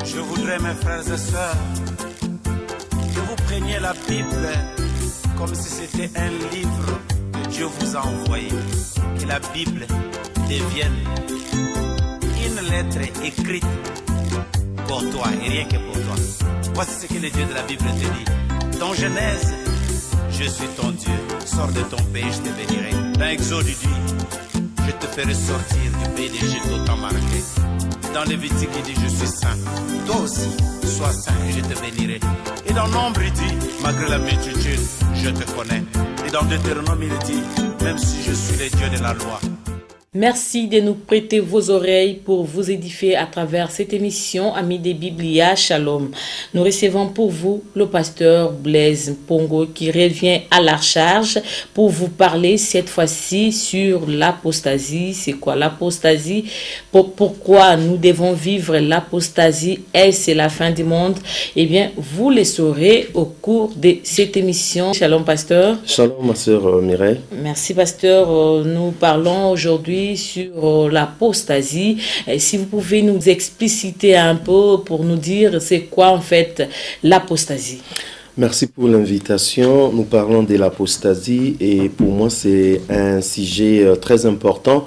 Je voudrais, mes frères et sœurs, que vous preniez la Bible comme si c'était un livre que Dieu vous a envoyé. Que la Bible devienne une lettre écrite pour toi et rien que pour toi. Voici ce que le Dieu de la Bible te dit. Dans Genèse, je suis ton Dieu. Sors de ton pays, je te bénirai. Dans Exode, il dit, je te ferai sortir du pays d'Égypte autant marqué. Dans Lévitique, il dit, je suis saint. Toi aussi, sois saint et je te bénirai. Et dans Nombre, il dit, malgré la multitude, je te connais. Et dans Deutéronome, il dit, même si je suis le Dieu de la loi. Merci de nous prêter vos oreilles pour vous édifier à travers cette émission Amis des Biblia Shalom. Nous recevons pour vous le pasteur Blaise Mpongo qui revient à la charge pour vous parler cette fois-ci sur l'apostasie. C'est quoi l'apostasie? Pourquoi nous devons vivre l'apostasie? Est-ce la fin du monde? Eh bien, vous le saurez au cours de cette émission. Shalom, pasteur. Shalom, ma sœur Mireille. Merci, pasteur. Nous parlons aujourd'hui sur l'apostasie. Si vous pouvez nous expliciter un peu pour nous dire c'est quoi en fait l'apostasie. Merci pour l'invitation. Nous parlons de l'apostasie et pour moi c'est un sujet très important,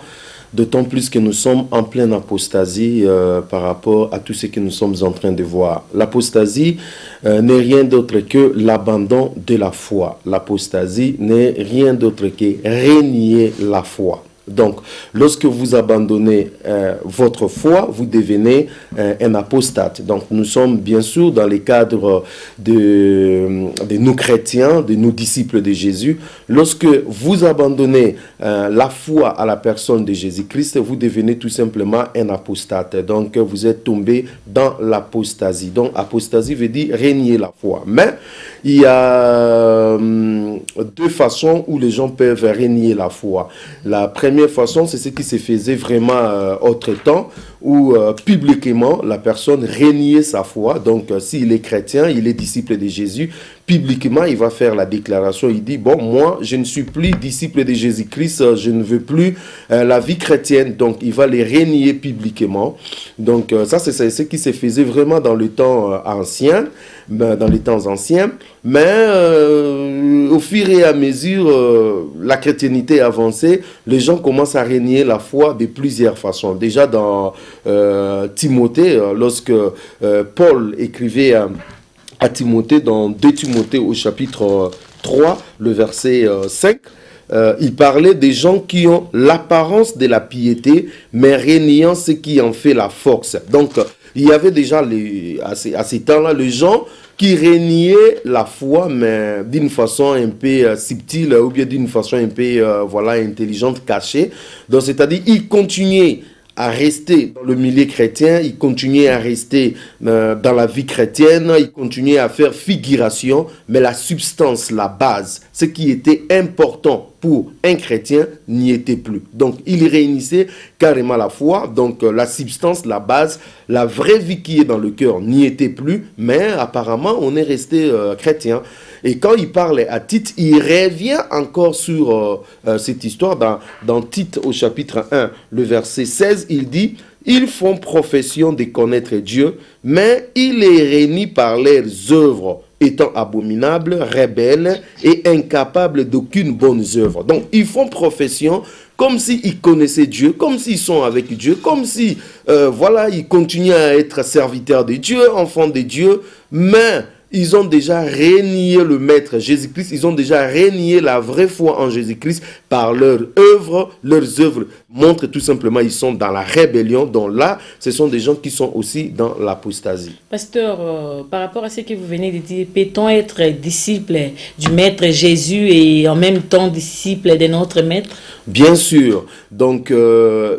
d'autant plus que nous sommes en pleine apostasie par rapport à tout ce que nous sommes en train de voir. L'apostasie n'est rien d'autre que l'abandon de la foi. L'apostasie n'est rien d'autre que renier la foi. Donc, lorsque vous abandonnez votre foi, vous devenez un apostate. Donc, nous sommes bien sûr dans le cadre de nous chrétiens, de nous disciples de Jésus. Lorsque vous abandonnez la foi à la personne de Jésus-Christ, vous devenez tout simplement un apostate. Donc, vous êtes tombé dans l'apostasie. Donc, apostasie veut dire renier la foi. Mais, il y a deux façons où les gens peuvent renier la foi. La première façon, c'est ce qui se faisait vraiment autrefois, où publiquement, la personne reniait sa foi. Donc, s'il est chrétien, il est disciple de Jésus, publiquement, il va faire la déclaration. Il dit, bon, moi, je ne suis plus disciple de Jésus-Christ, je ne veux plus la vie chrétienne. Donc, il va les renier publiquement. Donc, ça, c'est ce qui se faisait vraiment dans le temps ancien, dans les temps anciens. Mais au fur et à mesure, la chrétienté avancée, les gens commencent à renier la foi de plusieurs façons. Déjà dans Timothée, lorsque Paul écrivait à Timothée, dans 2 Timothée au chapitre 3, le verset 5, il parlait des gens qui ont l'apparence de la piété, mais reniant ce qui en fait la force. Donc, il y avait déjà à ces temps-là, les gens qui reniaient la foi, mais d'une façon un peu subtile ou bien d'une façon un peu intelligente, cachée. Donc, c'est-à-dire, ils continuaient à rester dans le milieu chrétien, il continuait à rester dans la vie chrétienne, il continuait à faire figuration, mais la substance, la base, ce qui était important pour un chrétien n'y était plus. Donc, il réunissait carrément la foi, donc la substance, la base, la vraie vie qui est dans le cœur n'y était plus, mais apparemment, on est resté chrétien. Et quand il parle à Tite, il revient encore sur cette histoire dans Tite au chapitre 1, le verset 16, il dit « Ils font profession de connaître Dieu, mais ils les renient par leurs œuvres, étant abominables, rebelles et incapables d'aucune bonne œuvre. » Donc, ils font profession comme s'ils connaissaient Dieu, comme s'ils sont avec Dieu, comme si, ils continuent à être serviteurs de Dieu, enfants de Dieu, mais ils ont déjà renié le Maître Jésus-Christ, ils ont déjà renié la vraie foi en Jésus-Christ par leurs œuvres. Leurs œuvres montrent tout simplement qu'ils sont dans la rébellion. Donc là, ce sont des gens qui sont aussi dans l'apostasie. Pasteur, par rapport à ce que vous venez de dire, peut-on être disciple du Maître Jésus et en même temps disciple de notre Maître? Bien sûr. Donc,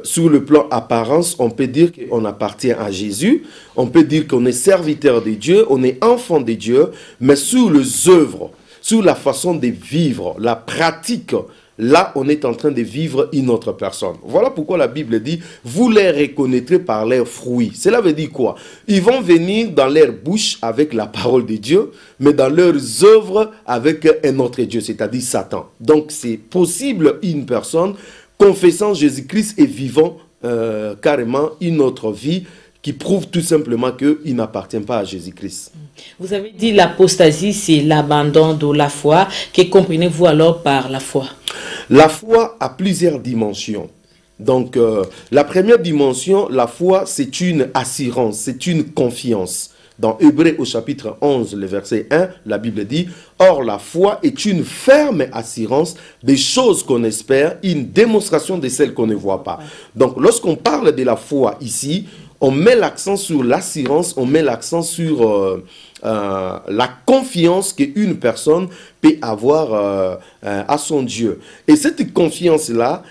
sur le plan apparence, on peut dire qu'on appartient à Jésus. On peut dire qu'on est serviteur de Dieu, on est enfant de Dieu. Mais sur les œuvres, sur la façon de vivre, la pratique, là, on est en train de vivre une autre personne. Voilà pourquoi la Bible dit, vous les reconnaîtrez par leurs fruits. Cela veut dire quoi? Ils vont venir dans leur bouche avec la parole de Dieu, mais dans leurs œuvres avec un autre Dieu, c'est-à-dire Satan. Donc, c'est possible une personne confessant Jésus-Christ et vivant carrément une autre vie qui prouve tout simplement qu'il n'appartient pas à Jésus-Christ. Vous avez dit l'apostasie, c'est l'abandon de la foi. Que comprenez-vous alors par la foi? La foi a plusieurs dimensions. Donc, la première dimension, la foi, c'est une assurance, c'est une confiance. Dans Hébreux au chapitre 11, le verset 1, la Bible dit « Or, la foi est une ferme assurance des choses qu'on espère, une démonstration de celles qu'on ne voit pas. » Donc, lorsqu'on parle de la foi ici, on met l'accent sur l'assurance, on met l'accent sur la confiance qu'une personne peut avoir à son Dieu. Et cette confiance-là,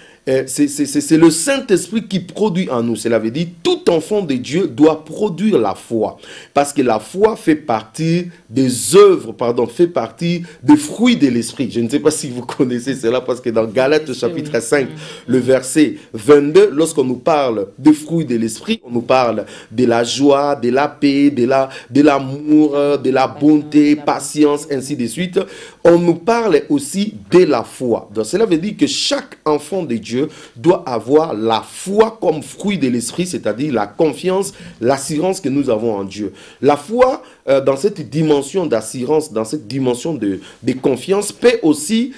c'est le Saint-Esprit qui produit en nous. Cela veut dire tout enfant de Dieu doit produire la foi. Parce que la foi fait partie des œuvres, fait partie des fruits de l'Esprit. Je ne sais pas si vous connaissez cela, parce que dans Galates chapitre 5, le verset 22, lorsqu'on nous parle des fruits de l'Esprit, on nous parle de la joie, de la paix, de l'amour, de la bonté, patience, ainsi de suite. On nous parle aussi de la foi. Donc cela veut dire que chaque enfant de Dieu doit avoir la foi comme fruit de l'esprit, c'est-à-dire la confiance, l'assurance que nous avons en Dieu. La foi, dans cette dimension d'assurance, dans cette dimension de confiance, peut aussi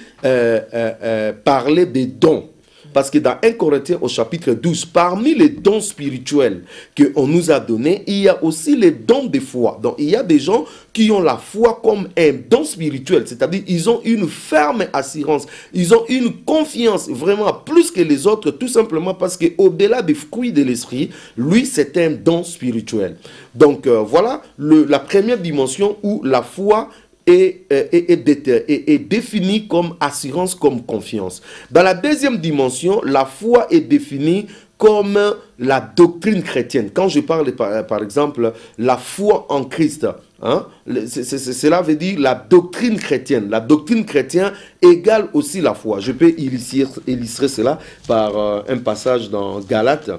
parler des dons. Parce que dans 1 Corinthiens au chapitre 12, parmi les dons spirituels qu'on nous a donnés, il y a aussi les dons de foi. Donc il y a des gens qui ont la foi comme un don spirituel, c'est-à-dire ils ont une ferme assurance, ils ont une confiance vraiment plus que les autres, tout simplement parce qu'au-delà des fruits de l'esprit, lui c'est un don spirituel. Donc voilà la première dimension où la foi est définie comme assurance, comme confiance. Dans la deuxième dimension, la foi est définie comme la doctrine chrétienne. Quand je parle par exemple la foi en Christ, cela veut dire la doctrine chrétienne. La doctrine chrétienne égale aussi la foi. Je peux illustrer cela par un passage dans Galates.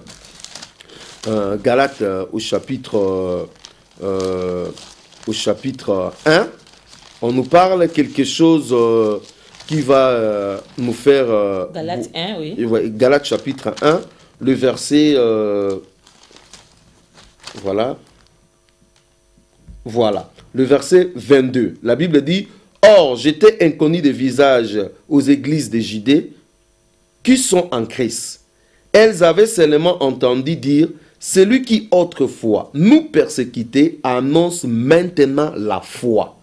Galates au chapitre 1. On nous parle quelque chose qui va nous faire... Galates 1, oui. Galates chapitre 1, le verset... Voilà, le verset 22. La Bible dit, « Or, j'étais inconnu de visage aux églises de Judée qui sont en Christ. Elles avaient seulement entendu dire, celui qui autrefois nous persécutait annonce maintenant la foi. »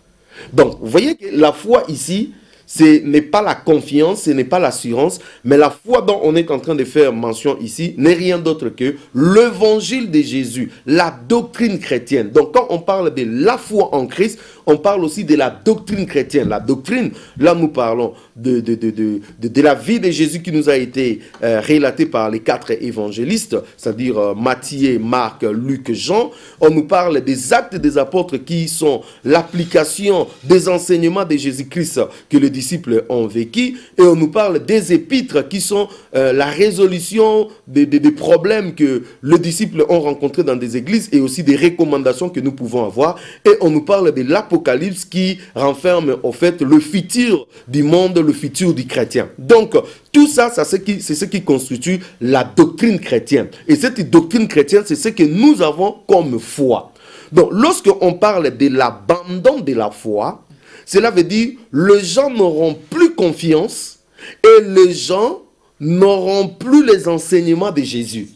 Donc, vous voyez que la foi ici, ce n'est pas la confiance, ce n'est pas l'assurance, mais la foi dont on est en train de faire mention ici n'est rien d'autre que l'évangile de Jésus, la doctrine chrétienne. Donc, quand on parle de la foi en Christ, on parle aussi de la doctrine chrétienne. La doctrine, là nous parlons de la vie de Jésus qui nous a été relatée par les 4 évangélistes, c'est-à-dire Matthieu, Marc, Luc, Jean. On nous parle des actes des apôtres qui sont l'application des enseignements de Jésus-Christ que les disciples ont vécu. Et on nous parle des épîtres qui sont la résolution des problèmes que les disciples ont rencontrés dans des églises et aussi des recommandations que nous pouvons avoir. Et on nous parle de l'Apocalypse qui renferme au fait le futur du monde, le futur du chrétien. Donc, tout ça, c'est ce qui constitue la doctrine chrétienne. Et cette doctrine chrétienne, c'est ce que nous avons comme foi. Donc, lorsqu'on parle de l'abandon de la foi, cela veut dire les gens n'auront plus confiance et les gens n'auront plus les enseignements de Jésus.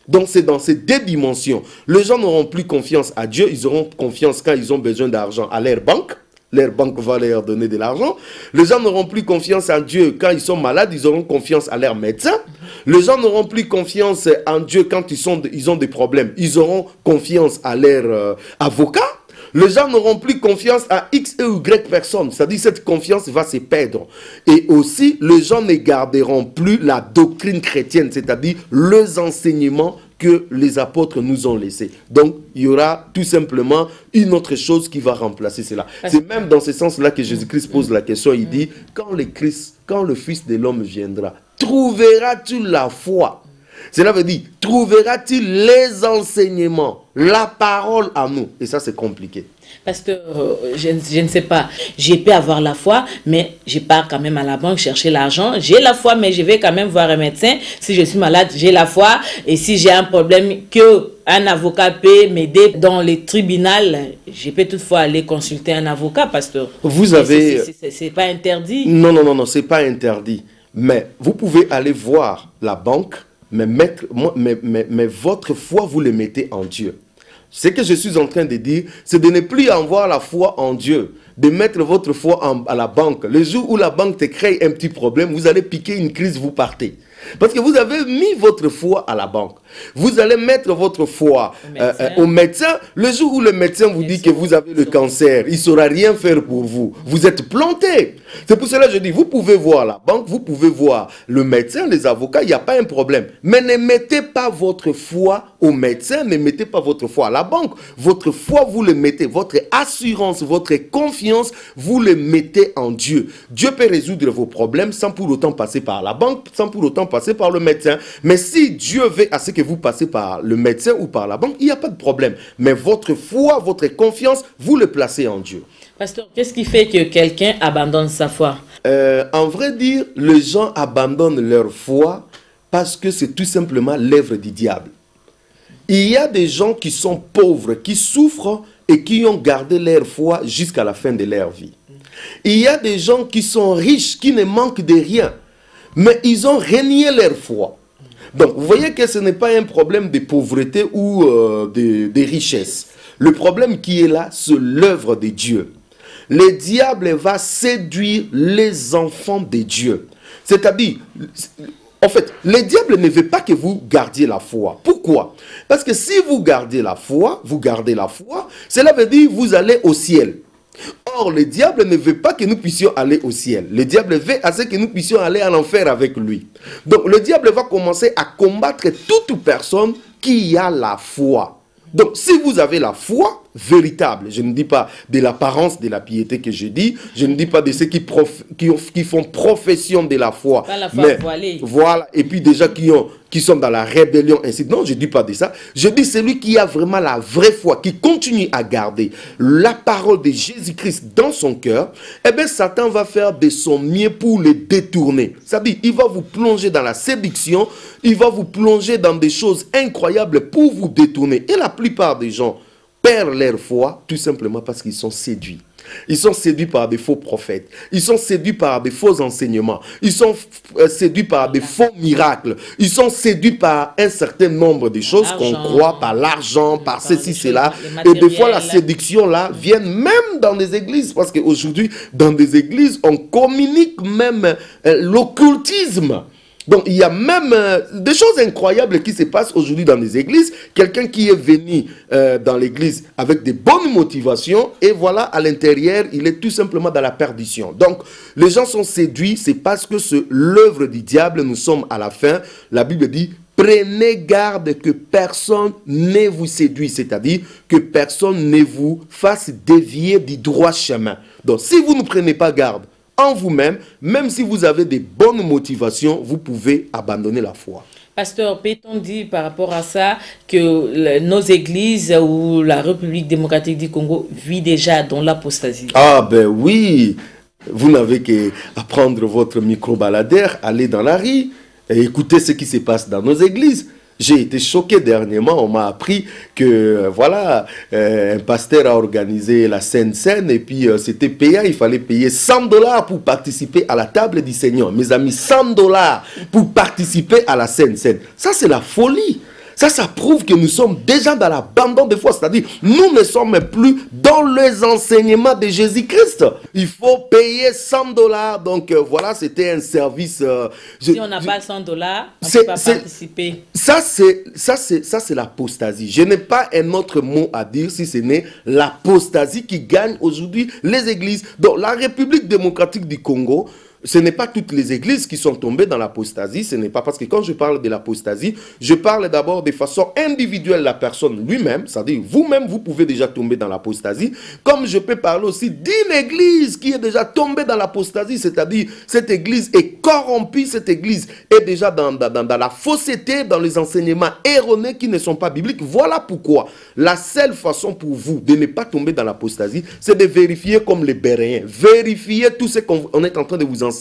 Donc c'est dans ces 2 dimensions. Les gens n'auront plus confiance à Dieu, ils auront confiance quand ils ont besoin d'argent à leur banque. Leur banque va leur donner de l'argent. Les gens n'auront plus confiance en Dieu quand ils sont malades, ils auront confiance à leur médecin. Les gens n'auront plus confiance en Dieu quand ils ont des problèmes, ils auront confiance à leur avocat. Les gens n'auront plus confiance à X et Y personnes. C'est-à-dire cette confiance va se perdre. Et aussi, les gens ne garderont plus la doctrine chrétienne, c'est-à-dire les enseignements que les apôtres nous ont laissés. Donc, il y aura tout simplement une autre chose qui va remplacer cela. C'est même dans ce sens-là que Jésus-Christ pose la question. Il dit, quand le Fils de l'homme viendra, trouveras-tu la foi? Cela veut dire, trouveras-tu les enseignements, la parole à nous? Et ça, c'est compliqué. Parce que je ne sais pas, je peux avoir la foi, mais je pars quand même à la banque chercher l'argent. J'ai la foi, mais je vais quand même voir un médecin. Si je suis malade, j'ai la foi. Et si j'ai un problème que un avocat peut m'aider dans les tribunaux, je peux toutefois aller consulter un avocat, pasteur. Vous avez... C'est pas interdit? Non, non, non, non, c'est pas interdit. Mais vous pouvez aller voir la banque, mais votre foi, vous le mettez en Dieu. Ce que je suis en train de dire, c'est de ne plus avoir la foi en Dieu, de mettre votre foi à la banque. Le jour où la banque te crée un petit problème, vous allez piquer une crise, vous partez. Parce que vous avez mis votre foi à la banque. Vous allez mettre votre foi au médecin. Le jour où le médecin vous dit que vous avez le cancer, il ne saura rien faire pour vous. Vous êtes planté. C'est pour cela que je dis, vous pouvez voir la banque, vous pouvez voir le médecin, les avocats, il n'y a pas un problème. Mais ne mettez pas votre foi au médecin, ne mettez pas votre foi à la banque. Votre foi, vous le mettez, votre assurance, votre confiance, vous le mettez en Dieu. Dieu peut résoudre vos problèmes sans pour autant passer par la banque, sans pour autant passer par le médecin. Mais si Dieu veut à ce que vous passez par le médecin ou par la banque, il n'y a pas de problème. Mais votre foi, votre confiance, vous le placez en Dieu. Pasteur, qu'est-ce qui fait que quelqu'un abandonne sa foi? En vrai dire, les gens abandonnent leur foi parce que c'est tout simplement l'œuvre du diable. Il y a des gens qui sont pauvres, qui souffrent et qui ont gardé leur foi jusqu'à la fin de leur vie. Il y a des gens qui sont riches, qui ne manquent de rien, mais ils ont renié leur foi. Donc, vous voyez que ce n'est pas un problème de pauvreté ou de richesse. Le problème qui est là, c'est l'œuvre de Dieu. Le diable va séduire les enfants de Dieu. C'est-à-dire, en fait, le diable ne veut pas que vous gardiez la foi. Pourquoi? Parce que si vous gardez la foi, cela veut dire que vous allez au ciel. Or, le diable ne veut pas que nous puissions aller au ciel. Le diable veut à ce que nous puissions aller en enfer avec lui. Donc, le diable va commencer à combattre toute personne qui a la foi. Donc, si vous avez la foi véritable, je ne dis pas de l'apparence de la piété que je dis, je ne dis pas de ceux qui font profession de la foi, pas la foi mais voilée. Voilà, et puis déjà qui sont dans la rébellion, ainsi. Non, je ne dis pas de ça. Je dis celui qui a vraiment la vraie foi, qui continue à garder la parole de Jésus-Christ dans son cœur, eh bien, Satan va faire de son mieux pour le détourner. C'est-à-dire, il va vous plonger dans la séduction, il va vous plonger dans des choses incroyables pour vous détourner. Et la plupart des gens perdent leur foi tout simplement parce qu'ils sont séduits. Ils sont séduits par des faux prophètes. Ils sont séduits par des faux enseignements. Ils sont séduits par des faux miracles. Ils sont séduits par un certain nombre de choses qu'on croit, par l'argent, par ceci, cela. Et des fois, la séduction là vient même dans des églises. Parce qu'aujourd'hui, dans des églises, on communique même l'occultisme. Donc, il y a même des choses incroyables qui se passent aujourd'hui dans les églises. Quelqu'un qui est venu dans l'église avec des bonnes motivations et voilà, à l'intérieur, il est tout simplement dans la perdition. Donc, les gens sont séduits, c'est parce que c'est l'œuvre du diable. Nous sommes à la fin. La Bible dit, prenez garde que personne ne vous séduise, c'est-à-dire que personne ne vous fasse dévier du droit chemin. Donc, si vous ne prenez pas garde en vous-même, même si vous avez des bonnes motivations, vous pouvez abandonner la foi. Pasteur, peut-on dire par rapport à ça que nos églises ou la République démocratique du Congo vit déjà dans l'apostasie? Ah ben oui, vous n'avez qu'à prendre votre micro-baladeur, aller dans la rue et écouter ce qui se passe dans nos églises. J'ai été choqué dernièrement, on m'a appris que voilà, un pasteur a organisé la Sainte Seine et puis c'était payant, il fallait payer $100 pour participer à la table du Seigneur. Mes amis, $100 pour participer à la Sainte Seine. Ça, c'est la folie. Ça prouve que nous sommes déjà dans l'abandon de foi. C'est-à-dire, nous ne sommes plus dans les enseignements de Jésus-Christ. Il faut payer $100. Donc, voilà, c'était un service... si on n'a pas $100, on ne peut pas participer. Ça, c'est l'apostasie. Je n'ai pas un autre mot à dire si ce n'est l'apostasie qui gagne aujourd'hui les églises. Donc, la République démocratique du Congo... Ce n'est pas toutes les églises qui sont tombées dans l'apostasie. Ce n'est pas parce que quand je parle de l'apostasie, je parle d'abord de façon individuelle la personne lui-même. C'est-à-dire vous-même, vous pouvez déjà tomber dans l'apostasie. Comme je peux parler aussi d'une église qui est déjà tombée dans l'apostasie. C'est-à-dire cette église est corrompue. Cette église est déjà dans la fausseté, dans les enseignements erronés qui ne sont pas bibliques. Voilà pourquoi la seule façon pour vous de ne pas tomber dans l'apostasie, c'est de vérifier comme les Béréens. Vérifier tout ce qu'on est en train de vous enseigner.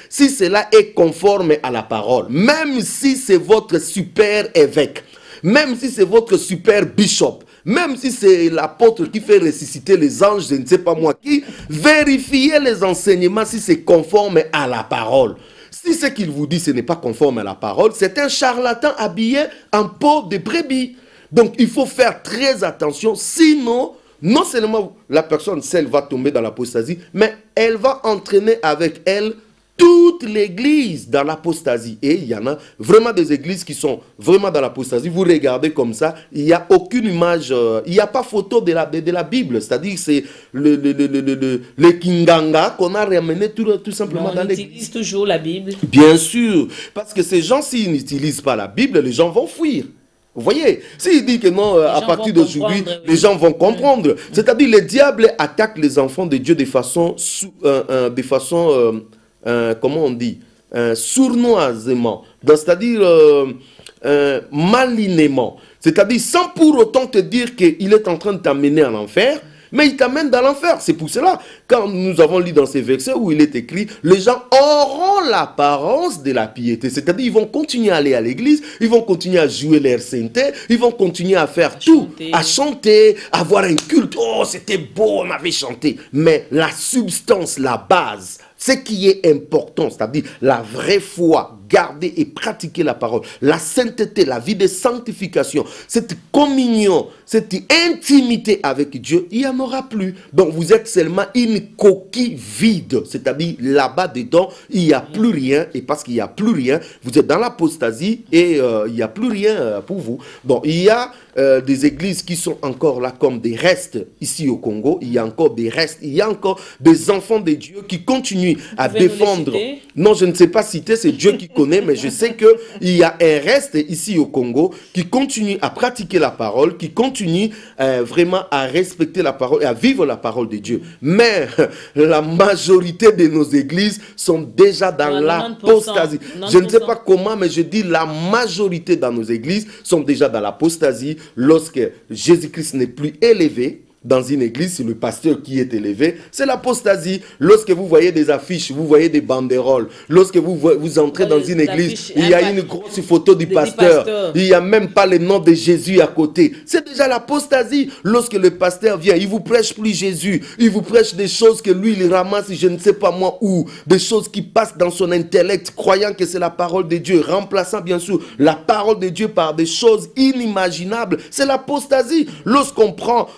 Si cela est conforme à la parole, même si c'est votre super évêque, même si c'est votre super bishop, même si c'est l'apôtre qui fait ressusciter les anges, je ne sais pas moi qui, vérifiez les enseignements si c'est conforme à la parole. Si ce qu'il vous dit, ce n'est pas conforme à la parole, c'est un charlatan habillé en peau de brebis. Donc, il faut faire très attention, sinon, non seulement la personne, celle va tomber dans l'apostasie, mais elle va entraîner avec elle toute l'église dans l'apostasie. Et il y en a vraiment des églises qui sont vraiment dans l'apostasie. Vous regardez comme ça, il n'y a aucune image, il n'y a pas photo de la Bible. C'est-à-dire c'est le Kinganga qu'on a ramené tout simplement dans l'église. On utilise toujours la Bible. Bien sûr, parce que ces gens, s'ils n'utilisent pas la Bible, les gens vont fuir. Vous voyez, s'il dit que non, à partir d'aujourd'hui, les gens vont comprendre. C'est-à-dire, le diable attaque les enfants de Dieu de façon, comment on dit, sournoisement, c'est-à-dire malinément. C'est-à-dire, sans pour autant te dire qu'il est en train de t'amener en enfer, mais il t'amène dans l'enfer. C'est pour cela, quand nous avons lu dans ces versets où il est écrit, les gens auront l'apparence de la piété. C'est-à-dire, ils vont continuer à aller à l'église, ils vont continuer à jouer l'air sainteté, ils vont continuer à faire tout, à chanter, à avoir un culte. Oh, c'était beau, on avait chanté. Mais la substance, la base, ce qui est important, c'est-à-dire la vraie foi, garder et pratiquer la parole, la sainteté, la vie de sanctification, cette communion, cette intimité avec Dieu, il n'y en aura plus. Donc vous êtes seulement une coquille vide, c'est-à-dire là-bas dedans, il n'y a plus rien, et parce qu'il n'y a plus rien, vous êtes dans l'apostasie et il n'y a plus rien pour vous. Donc il y a des églises qui sont encore là comme des restes ici au Congo, il y a encore des restes, il y a encore des enfants de Dieu qui continuent à défendre. Non, je ne sais pas citer, c'est Dieu qui connaît, mais je sais qu'il y a un reste ici au Congo qui continue à pratiquer la parole, qui continue vraiment à respecter la parole et à vivre la parole de Dieu. Mais la majorité de nos églises sont déjà dans l'apostasie. Je ne sais pas comment, mais je dis la majorité dans nos églises sont déjà dans l'apostasie. Lorsque Jésus-Christ n'est plus élevé dans une église, c'est le pasteur qui est élevé, c'est l'apostasie. Lorsque vous voyez des affiches, vous voyez des banderoles, lorsque vous entrez dans une église, il y a une grosse photo du pasteur, il n'y a même pas le nom de Jésus à côté. C'est déjà l'apostasie. Lorsque le pasteur vient, il vous prêche plus Jésus, il vous prêche des choses que lui, il ramasse, je ne sais pas moi où, des choses qui passent dans son intellect, croyant que c'est la parole de Dieu, remplaçant bien sûr la parole de Dieu par des choses inimaginables. C'est l'apostasie. Lorsqu'on prend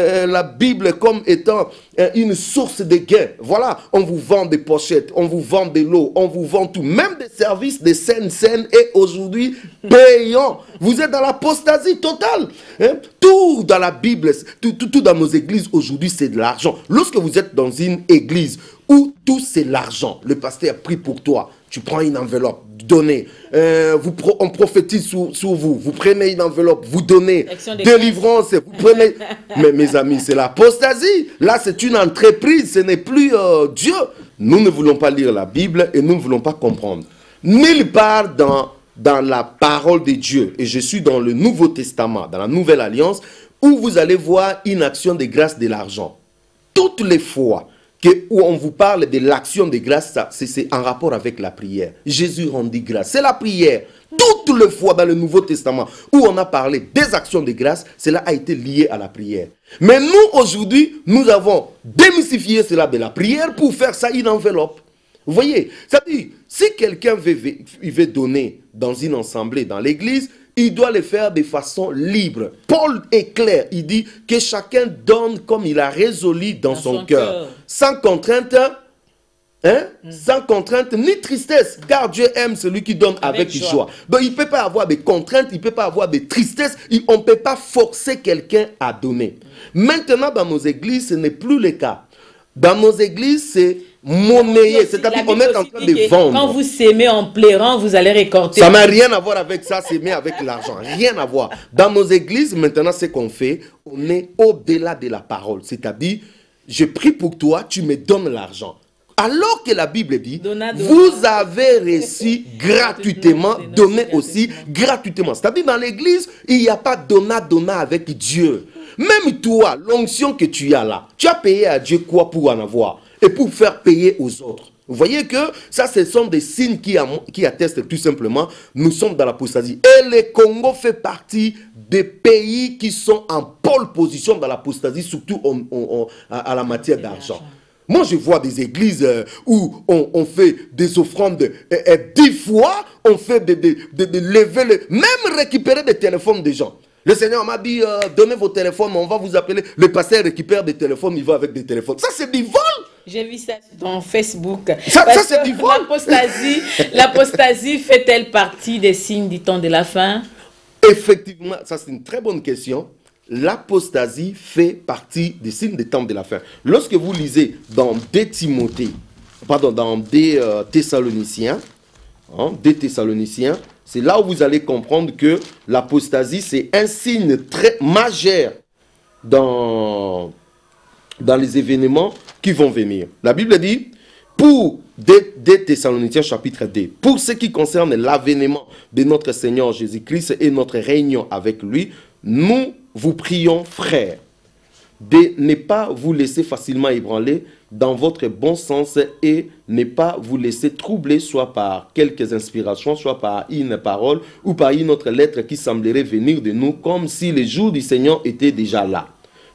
la Bible comme étant une source de gain. Voilà, on vous vend des pochettes, on vous vend de l'eau, on vous vend tout, même des services, des scènes et aujourd'hui payants. Vous êtes dans l'apostasie totale. Hein? Tout dans la Bible, tout dans nos églises aujourd'hui, c'est de l'argent. Lorsque vous êtes dans une église où tout c'est l'argent, le pasteur a pris pour toi, tu prends une enveloppe, donnez. On prophétise sur vous. Vous prenez une enveloppe, vous donnez. Délivrance, vous prenez. Mais mes amis, c'est l'apostasie. Là, c'est une entreprise, ce n'est plus Dieu. Nous ne voulons pas lire la Bible et nous ne voulons pas comprendre. Nulle part dans la parole de Dieu, et je suis dans le Nouveau Testament, dans la Nouvelle Alliance, où vous allez voir une action de grâce de l'argent. Toutes les fois où on vous parle de l'action de grâce, c'est en rapport avec la prière. Jésus rendit grâce. C'est la prière. Toutes les fois dans le Nouveau Testament où on a parlé des actions de grâce, cela a été lié à la prière. Mais nous, aujourd'hui, nous avons démystifié cela de la prière pour faire ça une enveloppe. Vous voyez, c'est-à-dire, si quelqu'un veut donner dans une assemblée, dans l'église, il doit le faire de façon libre. Paul est clair, il dit que chacun donne comme il a résolu dans son cœur. Sans contrainte, sans contrainte ni tristesse, car Dieu aime celui qui donne avec joie. Donc il ne peut pas avoir de contraintes, il ne peut pas avoir de tristesse, on ne peut pas forcer quelqu'un à donner. Maintenant, dans nos églises, ce n'est plus le cas. Dans nos églises, c'est monnayer, c'est-à-dire qu'on est en train de vendre. Quand vous s'aimez en pleurant, vous allez récolter. Ça n'a rien à voir avec ça, s'aimer avec l'argent. Rien à voir. Dans nos églises, maintenant, ce qu'on fait, on est au-delà de la parole. C'est-à-dire, je prie pour toi, tu me donnes l'argent. Alors que la Bible dit, vous avez reçu gratuitement, donnez aussi gratuitement. C'est-à-dire, dans l'église, il n'y a pas donna avec Dieu. Même toi, l'onction que tu as là, tu as payé à Dieu quoi pour en avoir? Et pour faire payer aux autres. Vous voyez que ça, ce sont des signes qui attestent tout simplement, nous sommes dans l'apostasie. Et le Congo fait partie des pays qui sont en pole position dans l'apostasie, surtout à la matière d'argent. Moi, je vois des églises où on fait des offrandes 10 fois, on fait de lever, même récupérer des téléphones des gens. Le Seigneur m'a dit, donnez vos téléphones, on va vous appeler. Le pasteur récupère des téléphones, il va avec des téléphones. Ça, c'est du vol. J'ai vu ça dans Facebook. Ça c'est du vol. L'apostasie fait-elle partie des signes du temps de la fin? Effectivement, ça c'est une très bonne question. L'apostasie fait partie des signes des temps de la fin. Lorsque vous lisez dans dans 2 Thessaloniciens, 2 Thessaloniciens, c'est là où vous allez comprendre que l'apostasie, c'est un signe très majeur dans les événements qui vont venir. La Bible dit, pour 2 Thessaloniciens chapitre 2, pour ce qui concerne l'avènement de notre Seigneur Jésus-Christ et notre réunion avec lui, nous vous prions, frères, de ne pas vous laisser facilement ébranler dans votre bon sens et ne pas vous laisser troubler soit par quelques inspirations, soit par une parole ou par une autre lettre qui semblerait venir de nous comme si les jours du Seigneur étaient déjà là.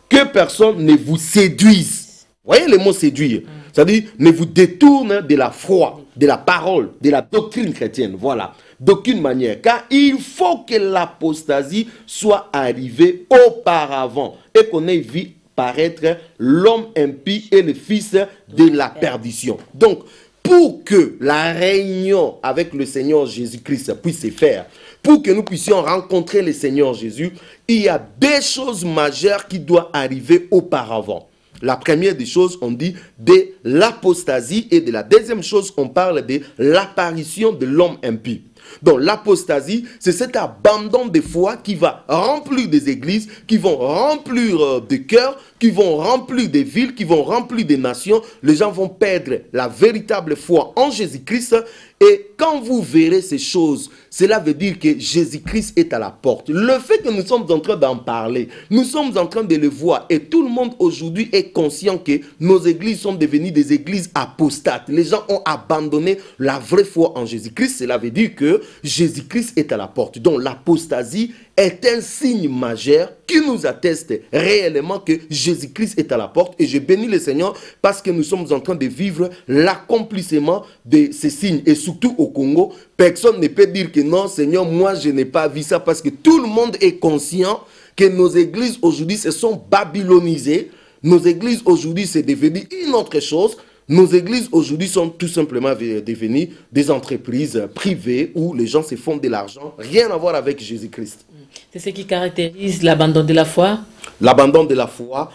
Que personne ne vous séduise. Vous voyez le mot séduire? C'est-à-dire ne vous détourne de la foi, de la parole, de la doctrine chrétienne. Voilà. D'aucune manière. Car il faut que l'apostasie soit arrivée auparavant et qu'on ait vu paraître l'homme impie et le fils de la perdition. Donc, pour que la réunion avec le Seigneur Jésus-Christ puisse se faire, pour que nous puissions rencontrer le Seigneur Jésus, il y a des choses majeures qui doivent arriver auparavant. La première des choses, on dit de l'apostasie, et de la deuxième chose, on parle de l'apparition de l'homme impie. Donc l'apostasie, c'est cet abandon de foi qui va remplir des églises, qui vont remplir des cœurs, qui vont remplir des villes, qui vont remplir des nations. Les gens vont perdre la véritable foi en Jésus-Christ. Et quand vous verrez ces choses, cela veut dire que Jésus-Christ est à la porte. Le fait que nous sommes en train d'en parler, nous sommes en train de le voir, et tout le monde aujourd'hui est conscient que nos églises sont devenues des églises apostates. Les gens ont abandonné la vraie foi en Jésus-Christ. Cela veut dire que Jésus-Christ est à la porte. Donc l'apostasie est un signe majeur qui nous atteste réellement que Jésus-Christ est à la porte. Et je bénis le Seigneur parce que nous sommes en train de vivre l'accomplissement de ces signes. Et surtout au Congo, personne ne peut dire que non, Seigneur, moi je n'ai pas vu ça, parce que tout le monde est conscient que nos églises aujourd'hui se sont babylonisées. Nos églises aujourd'hui, c'est devenu une autre chose. Nos églises aujourd'hui sont tout simplement devenues des entreprises privées où les gens se font de l'argent. Rien à voir avec Jésus-Christ. C'est ce qui caractérise l'abandon de la foi? L'abandon de la foi,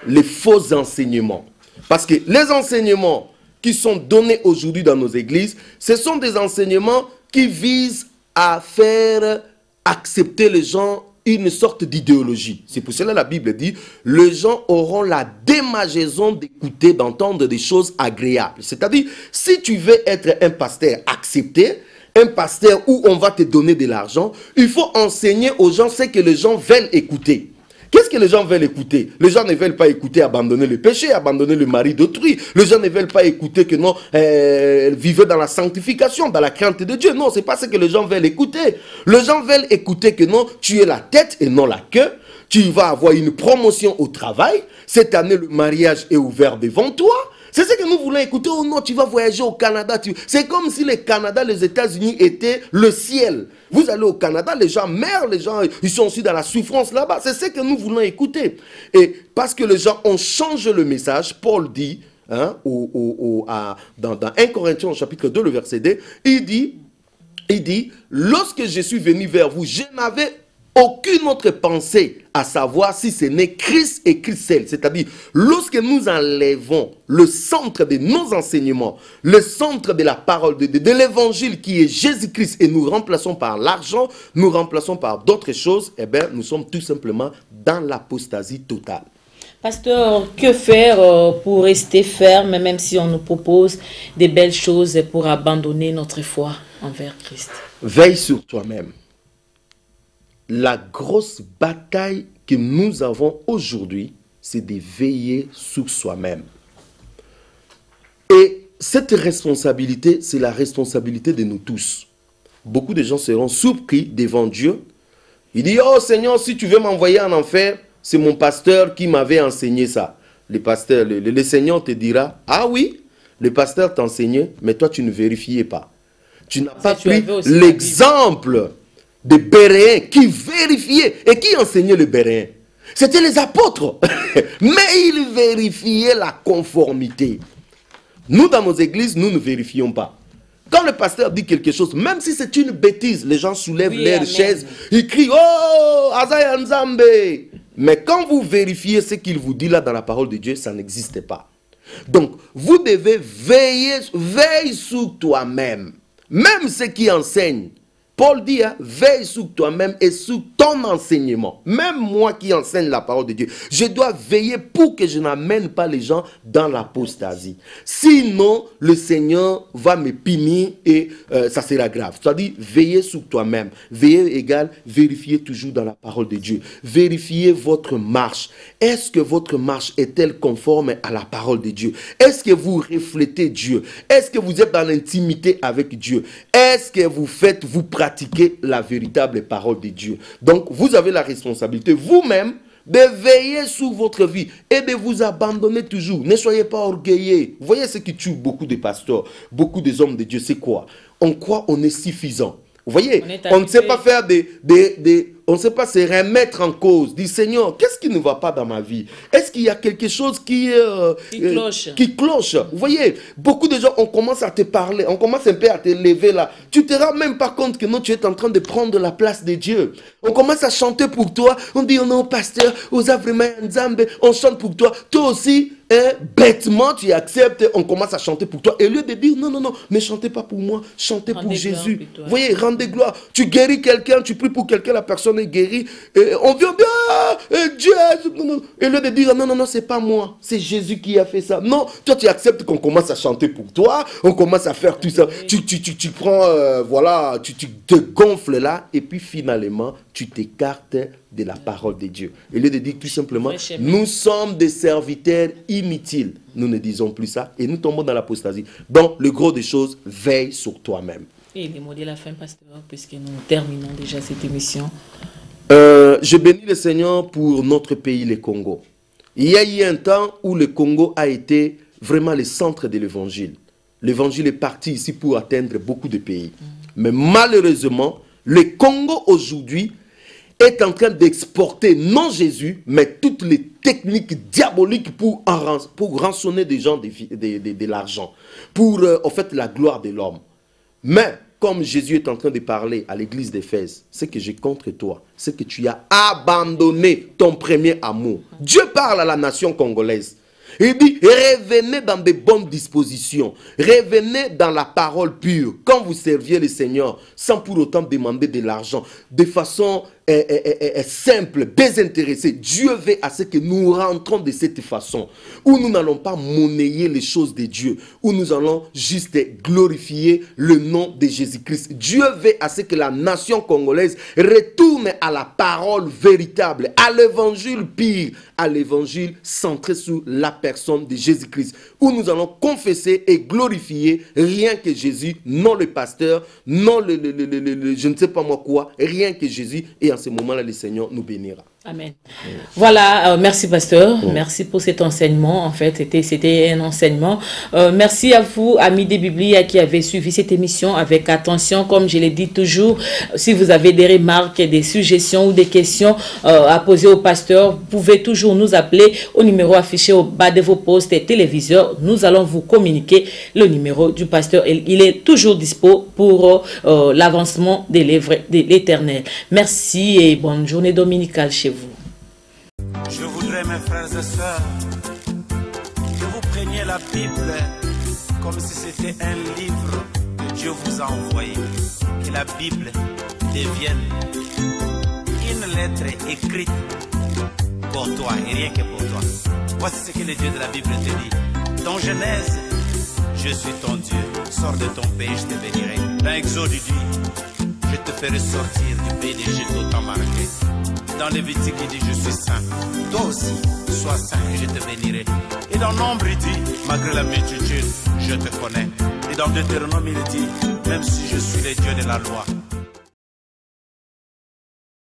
les faux enseignements. Parce que les enseignements qui sont donnés aujourd'hui dans nos églises, ce sont des enseignements qui visent à faire accepter les gens une sorte d'idéologie. C'est pour cela que la Bible dit, les gens auront la démangeaison d'écouter, d'entendre des choses agréables. C'est-à-dire, si tu veux être un pasteur accepté, un pasteur où on va te donner de l'argent, il faut enseigner aux gens ce que les gens veulent écouter. Qu'est-ce que les gens veulent écouter? Les gens ne veulent pas écouter abandonner le péché, abandonner le mari d'autrui. Les gens ne veulent pas écouter que non, vivre dans la sanctification, dans la crainte de Dieu. Non, c'est pas ce que les gens veulent écouter. Les gens veulent écouter que non, tu es la tête et non la queue. Tu vas avoir une promotion au travail. Cette année, le mariage est ouvert devant toi. C'est ce que nous voulons écouter. Oh non, tu vas voyager au Canada. C'est comme si le Canada, les États-Unis étaient le ciel. Vous allez au Canada, les gens meurent, les gens ils sont aussi dans la souffrance là-bas. C'est ce que nous voulons écouter. Et parce que les gens ont changé le message, Paul dit, hein, dans 1 Corinthiens chapitre 2, le verset 2, il dit, lorsque je suis venu vers vous, je n'avais aucune autre pensée à savoir si ce n'est Christ et Christ seul. C'est-à-dire, lorsque nous enlèvons le centre de nos enseignements, le centre de la parole de l'évangile qui est Jésus-Christ, et nous remplaçons par l'argent, nous remplaçons par d'autres choses, eh bien, nous sommes tout simplement dans l'apostasie totale. Pasteur, que faire pour rester ferme, même si on nous propose des belles choses pour abandonner notre foi envers Christ? Veille sur toi-même. La grosse bataille que nous avons aujourd'hui, c'est de veiller sur soi-même. Et cette responsabilité, c'est la responsabilité de nous tous. Beaucoup de gens seront surpris devant Dieu. Il dit, oh Seigneur, si tu veux m'envoyer en enfer, c'est mon pasteur qui m'avait enseigné ça. Le Seigneur te dira, ah oui, le pasteur t'enseignait, mais toi tu ne vérifiais pas. Tu n'as pas pris l'exemple des Béréens qui vérifiaient et qui enseignaient les Béréens. C'était les apôtres, mais ils vérifiaient la conformité. Nous, dans nos églises, nous ne vérifions pas. Quand le pasteur dit quelque chose, même si c'est une bêtise, les gens soulèvent leurs chaises, ils crient « Oh, Azaya Nzambe !» Mais quand vous vérifiez ce qu'il vous dit là dans la parole de Dieu, ça n'existe pas. Donc, vous devez veiller sur toi-même. Même ceux qui enseignent. Paul dit, hein, veille sur toi-même et sur ton enseignement. Même moi qui enseigne la parole de Dieu, je dois veiller pour que je n'amène pas les gens dans l'apostasie. Sinon, le Seigneur va me punir et ça sera grave. C'est-à-dire, veillez sur toi-même. Veillez égale, vérifiez toujours dans la parole de Dieu. Vérifiez votre marche. Est-ce que votre marche est-elle conforme à la parole de Dieu? Est-ce que vous reflétez Dieu? Est-ce que vous êtes dans l'intimité avec Dieu? Est-ce que vous pratiquez la véritable parole de Dieu? Donc, vous avez la responsabilité vous-même de veiller sur votre vie et de vous abandonner toujours. Ne soyez pas orgueilleux. Vous voyez ce qui tue beaucoup de pasteurs, beaucoup des hommes de Dieu, c'est quoi? On croit on est suffisant. Vous voyez, on ne sait pas faire on ne sait pas se remettre en cause. Dire, Seigneur, qu'est-ce qui ne va pas dans ma vie? Est-ce qu'il y a quelque chose qui cloche? Vous voyez, beaucoup de gens, on commence à te parler, on commence un peu à te lever là. Tu ne te rends même pas compte que non, tu es en train de prendre la place de Dieu. On commence à chanter pour toi. On dit, oh non, pasteur, on chante pour toi. Toi aussi, bêtement, tu acceptes, on commence à chanter pour toi. Et au lieu de dire, non, ne chantez pas pour moi, chantez pour Jésus. Vous voyez, rendez gloire. Tu guéris quelqu'un, tu pries pour quelqu'un, la personne est guérie. Et on vient dire, Dieu. Et au lieu de dire, non, c'est pas moi, c'est Jésus qui a fait ça. Non, toi, tu acceptes qu'on commence à chanter pour toi, on commence à faire tout ça. Tu prends, voilà, tu te gonfles là, et puis finalement, tu t'écartes de la parole de Dieu. Au lieu de dire tout simplement, nous sommes des serviteurs inutiles. Nous ne disons plus ça et nous tombons dans l'apostasie. Donc, le gros des choses, veille sur toi-même. Et les mots de la fin, pasteur, puisque nous terminons déjà cette émission. Je bénis le Seigneur pour notre pays, le Congo. Il y a eu un temps où le Congo a été vraiment le centre de l'évangile. L'évangile est parti ici pour atteindre beaucoup de pays. Mais malheureusement, le Congo aujourd'hui est en train d'exporter, non Jésus, mais toutes les techniques diaboliques pour rançonner des gens de l'argent, pour en fait la gloire de l'homme. Mais comme Jésus est en train de parler à l'église d'Éphèse, ce que j'ai contre toi, c'est que tu as abandonné ton premier amour. Dieu parle à la nation congolaise. Il dit, revenez dans de bonnes dispositions. Revenez dans la parole pure. Quand vous serviez le Seigneur, sans pour autant demander de l'argent, de façon simple, désintéressée. Dieu veut à ce que nous rentrons de cette façon, où nous n'allons pas monnayer les choses de Dieu, où nous allons juste glorifier le nom de Jésus-Christ. Dieu veut à ce que la nation congolaise retourne à la parole véritable, à l'évangile pire, à l'évangile centré sur la personne de Jésus-Christ, où nous allons confesser et glorifier rien que Jésus, non le pasteur, non je ne sais pas moi quoi, rien que Jésus. Et en ce moment-là, le Seigneur nous bénira. Amen. Voilà, merci pasteur, merci pour cet enseignement. En fait, c'était un enseignement. Merci à vous, amis des Biblia, qui avez suivi cette émission avec attention. Comme je l'ai dit toujours, si vous avez des remarques, des suggestions ou des questions à poser au pasteur, vous pouvez toujours nous appeler au numéro affiché au bas de vos postes et téléviseurs. Nous allons vous communiquer le numéro du pasteur. Il est toujours dispo pour l'avancement des lèvres de l'Éternel. Merci et bonne journée dominicale chez vous. Je voudrais, mes frères et sœurs, que vous preniez la Bible comme si c'était un livre que Dieu vous a envoyé. Que la Bible devienne une lettre écrite pour toi et rien que pour toi. Voici ce que le Dieu de la Bible te dit. Dans Genèse, je suis ton Dieu. Sors de ton pays, je te bénirai. Dans Exode, il dit, je te ferai sortir du pays d'Égypte au temps marqué. Dans Lévitique, il dit, je suis saint. Toi aussi, sois saint et je te bénirai. Et dans Nombre, il dit, malgré la multitude, je te connais. Et dans Deutéronome, il dit, même si je suis le Dieu de la loi,